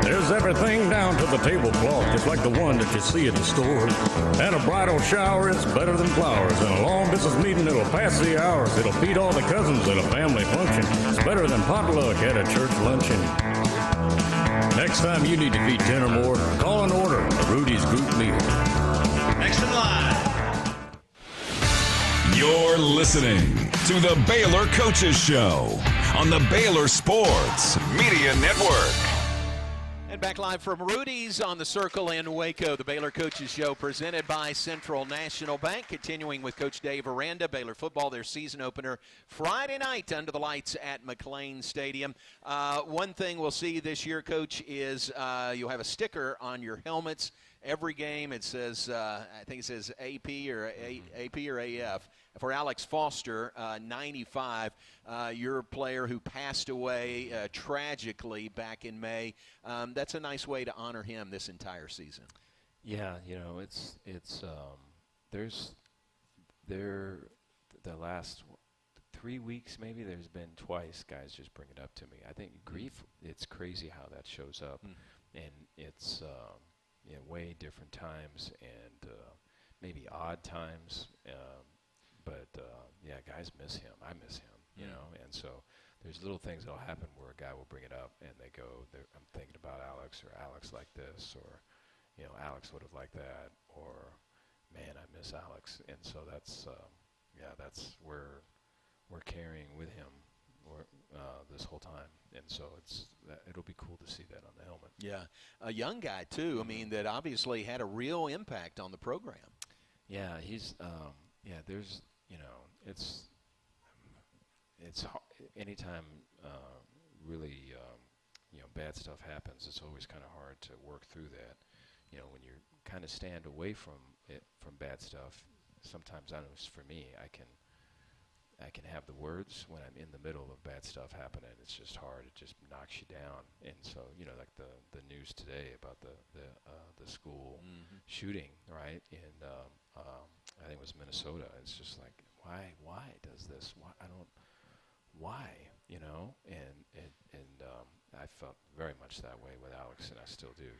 There's everything down to the tablecloth, just like the one that you see at the store. And a bridal shower, it's better than flowers. And a long business meeting, it'll pass the hours. It'll feed all the cousins at a family function. It's better than potluck at a church luncheon. Next time you need to feed 10 or more, call an order a Rudy's Group Meal. Next in line. You're listening to the Baylor Coaches Show on the Baylor Sports Media Network. And back live from Rudy's on the Circle in Waco, the Baylor Coaches Show presented by Central National Bank. Continuing with Coach Dave Aranda, Baylor football, their season opener Friday night under the lights at McLean Stadium. One thing we'll see this year, Coach, is you'll have a sticker on your helmets. Every game it says, I think it says AP or AF. For Alex Foster, 95, your player who passed away tragically back in May. That's a nice way to honor him this entire season. Yeah, you know, the last 3 weeks maybe there's been twice guys just bring it up to me. I think grief, it's crazy how that shows up, and it's way different times and maybe odd times. But guys miss him. I miss him, you know. And so there's little things that'll happen where a guy will bring it up and they go, I'm thinking about Alex, or Alex like this, or, you know, Alex would have liked that, or, man, I miss Alex. And so that's where we're carrying with him this whole time. And so it'll be cool to see that on the helmet. Yeah, a young guy, too, I mean, that obviously had a real impact on the program. Yeah, he's there's, you know, it's hard. Anytime really bad stuff happens, it's always kind of hard to work through that. You know, when you kind of stand away from bad stuff, sometimes, I know for me, I can have the words when I'm in the middle of bad stuff happening. It's just hard. It just knocks you down. And so, you know, like the news today about the school shooting, right? In I think it was Minnesota. It's just like, why does this? Why? You know? And I felt very much that way with Alex, and I still do.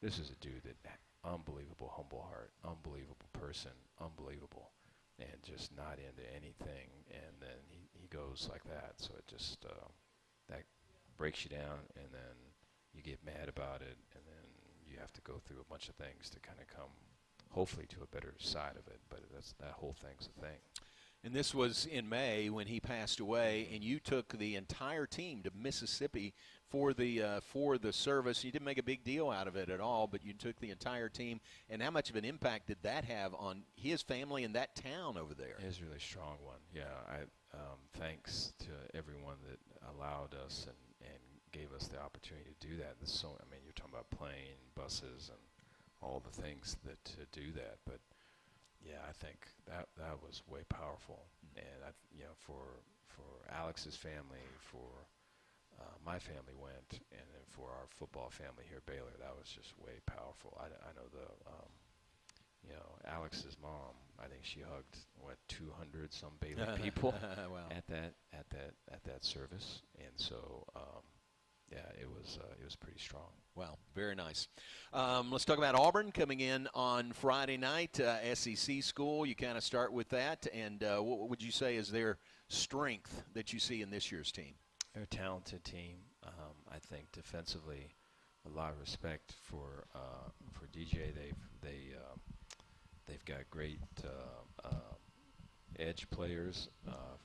This is a dude that unbelievable humble heart, unbelievable person, unbelievable. And just not into anything, and then he goes like that. So it just that breaks you down, and then you get mad about it, and then you have to go through a bunch of things to kind of come, hopefully, to a better side of it. But that whole thing's a thing. And this was in May when he passed away, and you took the entire team to Mississippi for the service. You didn't make a big deal out of it at all, but you took the entire team. And how much of an impact did that have on his family and that town over there? It was a really strong one. Yeah, thanks to everyone that allowed us and gave us the opportunity to do that. You're talking about plane, buses, and all the things that to do that. But yeah, I think that was way powerful. And for Alex's family, for my family went, and then for our football family here at Baylor, that was just way powerful. I know Alex's mom, I think she hugged 200 some Baylor people wow. at that service, and so it was pretty strong. Wow, very nice. Let's talk about Auburn coming in on Friday night, SEC school. You kind of start with that, and what would you say is their strength that you see in this year's team? They're a talented team. I think defensively, a lot of respect for DJ. They've got great edge players,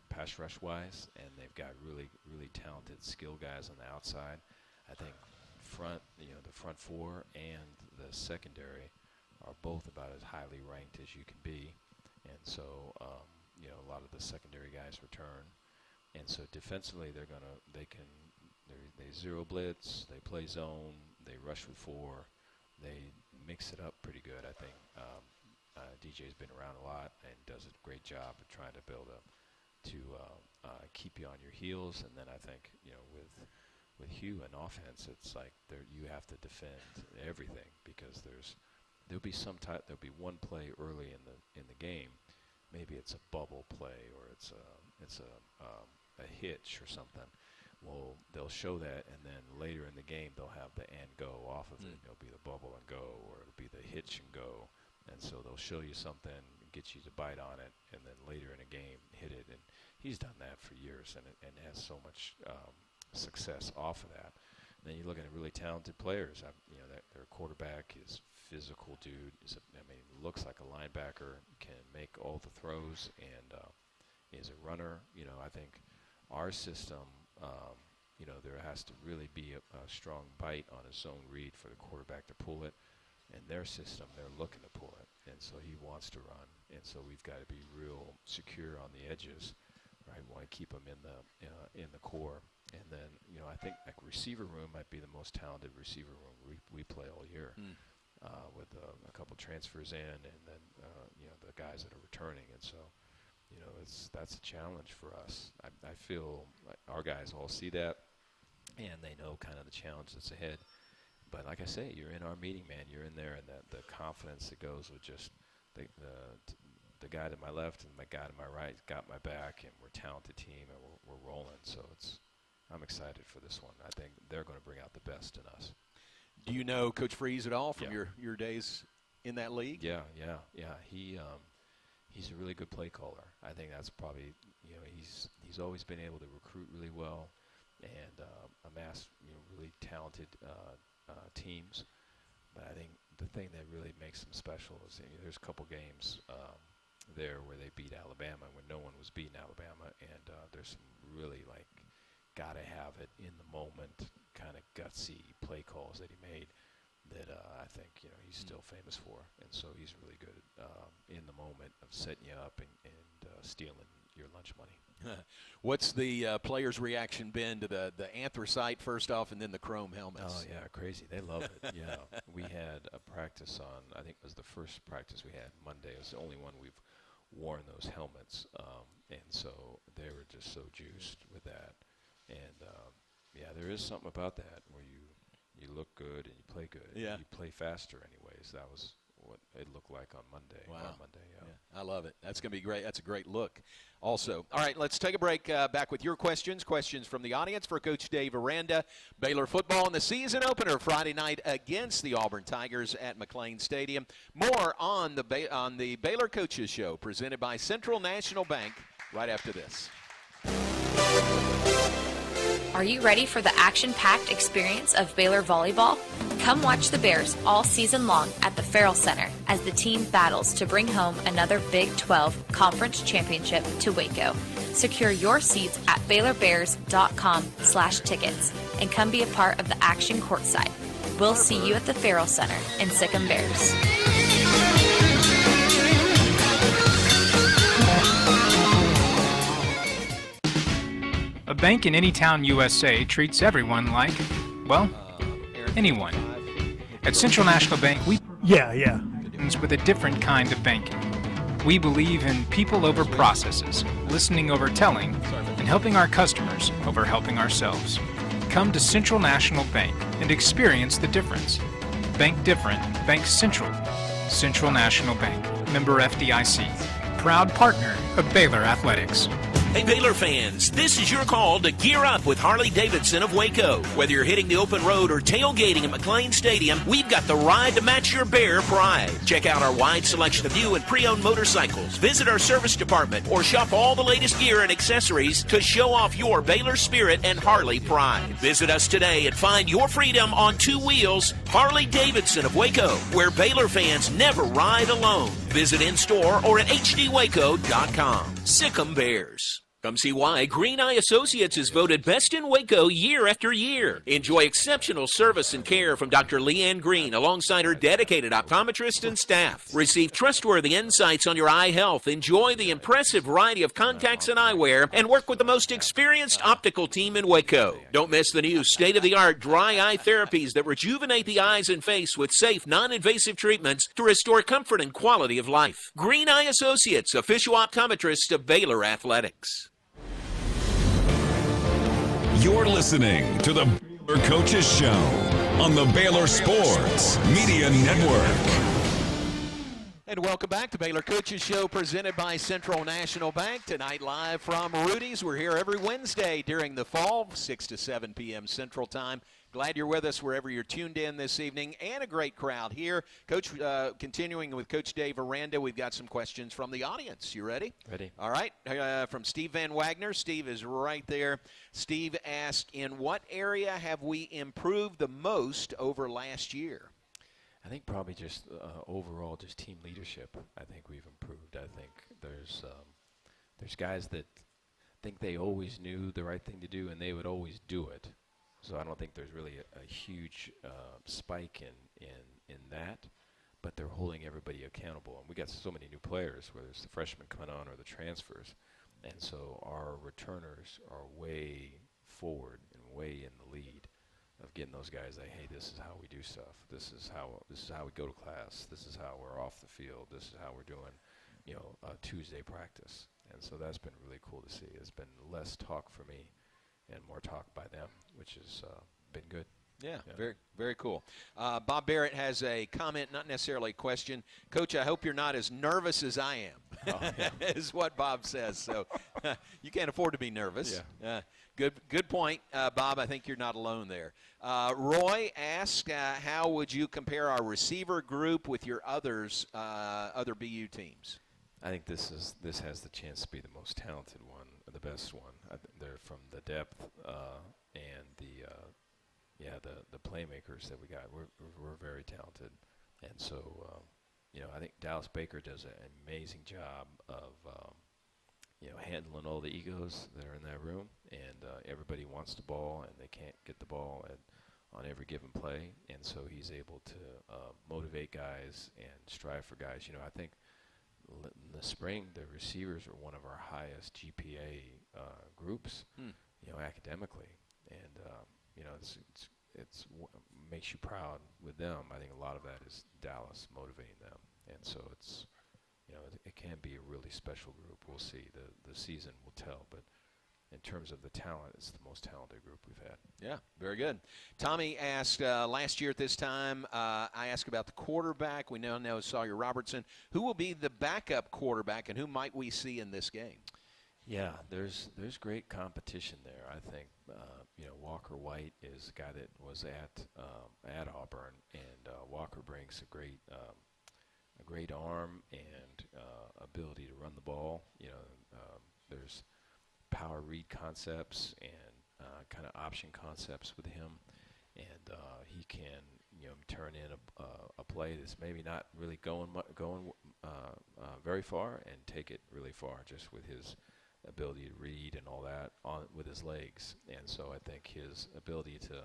pass rush wise, and they've got really talented skill guys on the outside. I think the front four and the secondary are both about as highly ranked as you can be, and so a lot of the secondary guys return. And so defensively, they zero blitz, they play zone, they rush with four, they mix it up pretty good. I think DJ's been around a lot and does a great job of trying to keep you on your heels. And then I think with Hugh and offense, it's like you have to defend everything because there'll be one play early in the game, maybe it's a bubble play or it's a hitch or something. Well, they'll show that, and then later in the game they'll have the and go off of it. It'll be the bubble and go, or it'll be the hitch and go. And so they'll show you something, get you to bite on it, and then later in a game hit it. And he's done that for years and has so much success off of that. And then you look at really talented players. Their quarterback is physical dude. Looks like a linebacker, can make all the throws, and is a runner. I think our system, there has to really be a strong bite on a zone read for the quarterback to pull it. In their system, they're looking to pull it, and so he wants to run. And so we've got to be real secure on the edges, right? We want to keep them in the core. And then, I think like receiver room might be the most talented receiver room we play all year, with a couple transfers in, and then the guys that are returning. And so, that's a challenge for us. I feel like our guys all see that, and they know kind of the challenge that's ahead. But like I say, you're in our meeting, man. You're in there, and the confidence that goes with just the guy to my left and the guy to my right got my back, and we're a talented team, and we're rolling. So I'm excited for this one. I think they're going to bring out the best in us. Do you know Coach Freeze at all from your days in that league? Yeah. He's a really good play caller. I think that's probably he's always been able to recruit really well and amass really talented teams. But I think the thing that really makes them special is there's a couple games there where they beat Alabama when no one was beating Alabama, and there's some really gotta have it in the moment kind of gutsy play calls that he made that I think he's still famous for, and so he's really good in the moment of setting you up and stealing your lunch money. What's the players' reaction been to the anthracite first off, and then the chrome helmets? Oh yeah, crazy! They love it. Yeah, we had a practice on. I think it was the first practice we had Monday. It was the only one we've worn those helmets, and so they were just so juiced with that. And there is something about that where you look good and you play good. Yeah. You play faster anyways. That was what it looked like on Monday. Wow. On Monday, yeah. I love it. That's going to be great. That's a great look also. All right, let's take a break. Back with your questions from the audience for Coach Dave Aranda. Baylor football in the season opener Friday night against the Auburn Tigers at McLean Stadium. More on the Baylor Coaches Show presented by Central National Bank right after this. Are you ready for the action-packed experience of Baylor volleyball? Come watch the Bears all season long at the Farrell Center as the team battles to bring home another Big 12 Conference Championship to Waco. Secure your seats at BaylorBears.com/tickets and come be a part of the action courtside. We'll see you at the Farrell Center in Sikkim Bears. A bank in any town USA treats everyone like, well, anyone. At Central National Bank, we with a different kind of banking. We believe in people over processes, listening over telling, and helping our customers over helping ourselves. Come to Central National Bank and experience the difference. Bank different. Bank Central. Central National Bank. Member FDIC. Proud partner of Baylor Athletics. Hey Baylor fans, this is your call to gear up with Harley-Davidson of Waco. Whether you're hitting the open road or tailgating at McLean Stadium, we've got the ride to match your Bear pride. Check out our wide selection of new and pre-owned motorcycles, visit our service department, or shop all the latest gear and accessories to show off your Baylor spirit and Harley pride. Visit us today and find your freedom on two wheels. Harley-Davidson of Waco, where Baylor fans never ride alone. Visit in-store or at hdwaco.com. Sic 'em Bears. Come see why Green Eye Associates is voted best in Waco year after year. Enjoy exceptional service and care from Dr. Leanne Green alongside her dedicated optometrist and staff. Receive trustworthy insights on your eye health. Enjoy the impressive variety of contacts and eyewear, and work with the most experienced optical team in Waco. Don't miss the new state-of-the-art dry eye therapies that rejuvenate the eyes and face with safe, non-invasive treatments to restore comfort and quality of life. Green Eye Associates, official optometrist of Baylor Athletics. You're listening to the Baylor Coaches Show on the Baylor Sports Media Network. And welcome back to Baylor Coaches Show, presented by Central National Bank. Tonight live from Rudy's. We're here every Wednesday during the fall, 6 to 7 p.m. Central Time. Glad you're with us wherever you're tuned in this evening, and a great crowd here. Coach, continuing with Coach Dave Aranda, we've got some questions from the audience. You ready? Ready. All right. From Steve Van Wagner. Steve is right there. Steve asked, in what area have we improved the most over last year? I think probably just overall just team leadership. I think we've improved. I think there's guys that think they always knew the right thing to do, and they would always do it. So I don't think there's really a huge spike in that, but they're holding everybody accountable. And we got so many new players, whether it's the freshmen coming on or the transfers, and so our returners are way forward and way in the lead of getting those guys like, hey, this is how we do stuff. This is how we go to class. This is how we're off the field. This is how we're doing, Tuesday practice. And so that's been really cool to see. It's been less talk for me and more talk by them, which has been good. Yeah, very, very cool. Bob Barrett has a comment, not necessarily a question. Coach, I hope you're not as nervous as I am, is what Bob says. So you can't afford to be nervous. Yeah. Good point, Bob. I think you're not alone there. Roy asked, how would you compare our receiver group with your other BU teams? I think this has the chance to be the most talented one, or the best one. They're from the depth and the playmakers that we got. We're very talented, and so I think Dallas Baker does an amazing job of handling all the egos that are in that room, and everybody wants the ball, and they can't get the ball on every given play, and so he's able to motivate guys and strive for guys. I think in the spring, the receivers are one of our highest GPA groups, academically, and it's makes you proud with them. I think a lot of that is Dallas motivating them, and so it's it can be a really special group. We'll see. The season will tell, but in terms of the talent, it's the most talented group we've had. Yeah, very good. Tommy asked last year at this time, I asked about the quarterback. We now know Sawyer Robertson. Who will be the backup quarterback, and who might we see in this game? Yeah, there's great competition there. I think Walker White is a guy that was at Auburn, and Walker brings a great arm and ability to run the ball. There's power read concepts and kind of option concepts with him, and he can turn in a play that's maybe not really going very far and take it really far just with his ability to read and all that with his legs. And so I think his ability to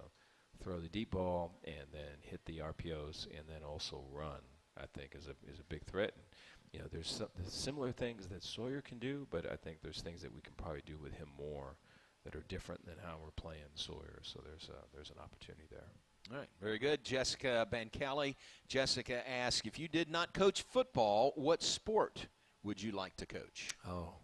throw the deep ball and then hit the RPOs and then also run, I think, is a big threat. And, there's similar things that Sawyer can do, but I think there's things that we can probably do with him more that are different than how we're playing Sawyer. So there's an opportunity there. All right, very good. Jessica Bancali. Jessica asked, if you did not coach football, what sport would you like to coach? Oh,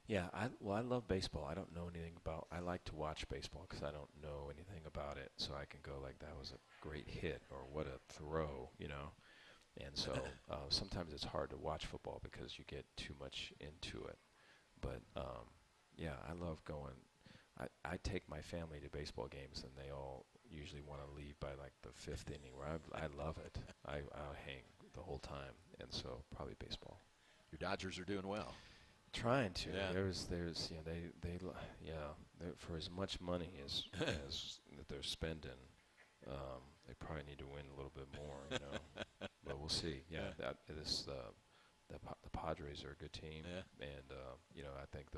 Yeah, I love baseball. I don't know anything about. I like to watch baseball because I don't know anything about it. So I can go like, that was a great hit, or what a throw, you know. And so sometimes it's hard to watch football because you get too much into it. But yeah, I love going. I take my family to baseball games, and they all usually want to leave by like the 5th inning. Where I love it. I'll hang the whole time, and so probably baseball. Your Dodgers are doing well. Trying to. Yeah. There's they for as much money as that they're spending, they probably need to win a little bit more, you know. But we'll see. Yeah, the Padres are a good team, and you know, I think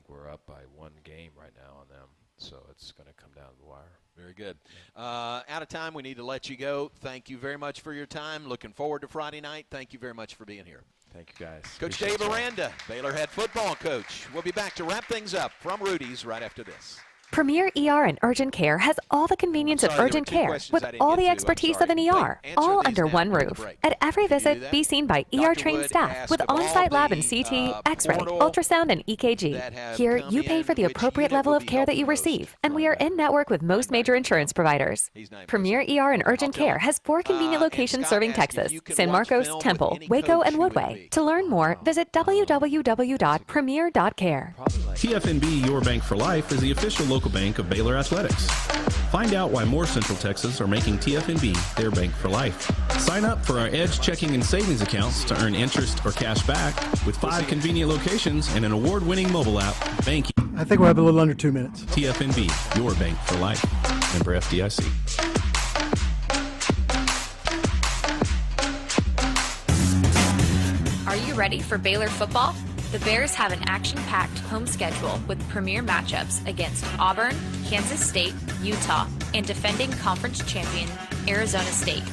we're up by 1 game right now on them, so it's going to come down to the wire. Very good. Out of time, we need to let you go. Thank you very much for your time. Looking forward to Friday night. Thank you very much for being here. Thank you, guys. Coach Dave Aranda, Baylor head football coach. We'll be back to wrap things up from Rudy's right after this. Premier ER and Urgent Care has all the convenience of urgent care with all the expertise of an ER, all under one roof. At every visit, be seen by ER-trained staff with on-site lab and CT, X-ray, ultrasound, and EKG. Here, you pay for the appropriate level of care that you receive, and we are in network with most major insurance providers. Premier ER and Urgent Care has 4 convenient locations serving Texas: San Marcos, Temple, Waco, and Woodway. To learn more, visit www.premier.care. TFNB Your Bank for Life is the official local bank of Baylor Athletics. Find out why more Central Texas are making TFNB their bank for life. Sign up for our Edge checking and savings accounts to earn interest or cash back with 5 convenient locations and an award-winning mobile app. Thank you. I think we'll have a little under 2 minutes. TFNB, your bank for life. Member FDIC. Are you ready for Baylor football? The Bears have an action-packed home schedule with premier matchups against Auburn, Kansas State, Utah, and defending conference champion Arizona State.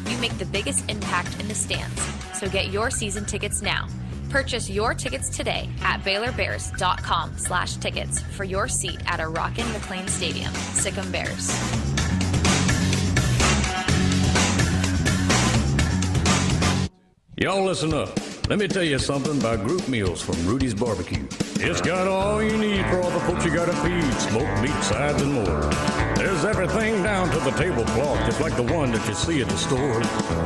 You make the biggest impact in the stands, so get your season tickets now. Purchase your tickets today at BaylorBears.com/tickets for your seat at a rockin' McLean Stadium. Sic 'em Bears. Y'all listen up. Let me tell you something about group meals from Rudy's Barbecue. It's got all you need for all the folks you gotta feed, smoked meat, sides, and more. There's everything down to the tablecloth, just like the one that you see at the store.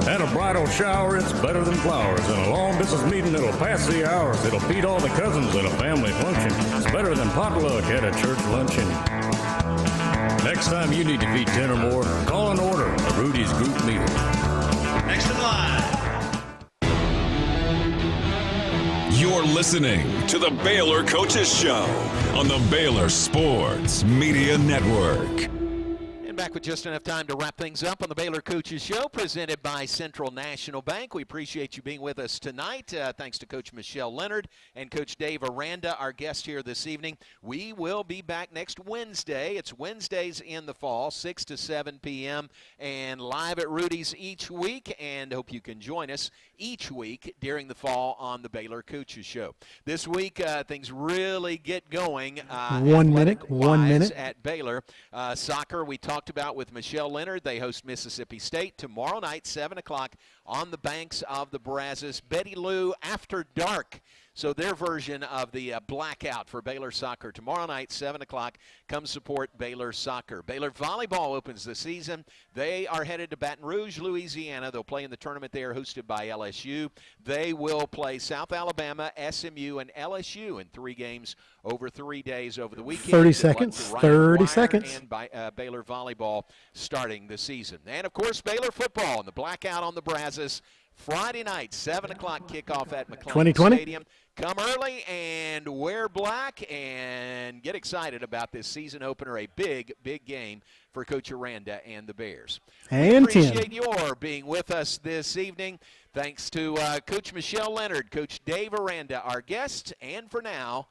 At a bridal shower, it's better than flowers. And a long business meeting, it'll pass the hours. It'll feed all the cousins at a family function. It's better than potluck at a church luncheon. Next time you need to feed 10 or more, call and order a Rudy's group meal. Next in line. You're listening to the Baylor Coaches Show on the Baylor Sports Media Network. And back with just enough time to wrap things up on the Baylor Coaches Show, presented by Central National Bank. We appreciate you being with us tonight. Thanks to Coach Michelle Lenard and Coach Dave Aranda, our guest here this evening. We will be back next Wednesday. It's Wednesdays in the fall, 6 to 7 p.m., and live at Rudy's each week, and hope you can join us each week during the fall on the Baylor Coaches Show. This week, things really get going. 1 minute at Baylor. Soccer, we talked about with Michelle Lenard. They host Mississippi State tomorrow night, 7 o'clock, on the banks of the Brazos. Betty Lou After Dark. So their version of the blackout for Baylor soccer tomorrow night, 7 o'clock. Come support Baylor soccer. Baylor volleyball opens the season. They are headed to Baton Rouge, Louisiana. They'll play in the tournament there hosted by LSU. They will play South Alabama, SMU, and LSU in 3 games over 3 days over the weekend. 30 seconds. 30 seconds. And by Baylor volleyball starting the season. And, of course, Baylor football and the blackout on the Brazos. Friday night, 7 o'clock kickoff at McLean Stadium. Come early and wear black and get excited about this season opener, a big, big game for Coach Aranda and the Bears. And we appreciate your being with us this evening. Thanks to Coach Michelle Lenard, Coach Dave Aranda, our guest. And for now,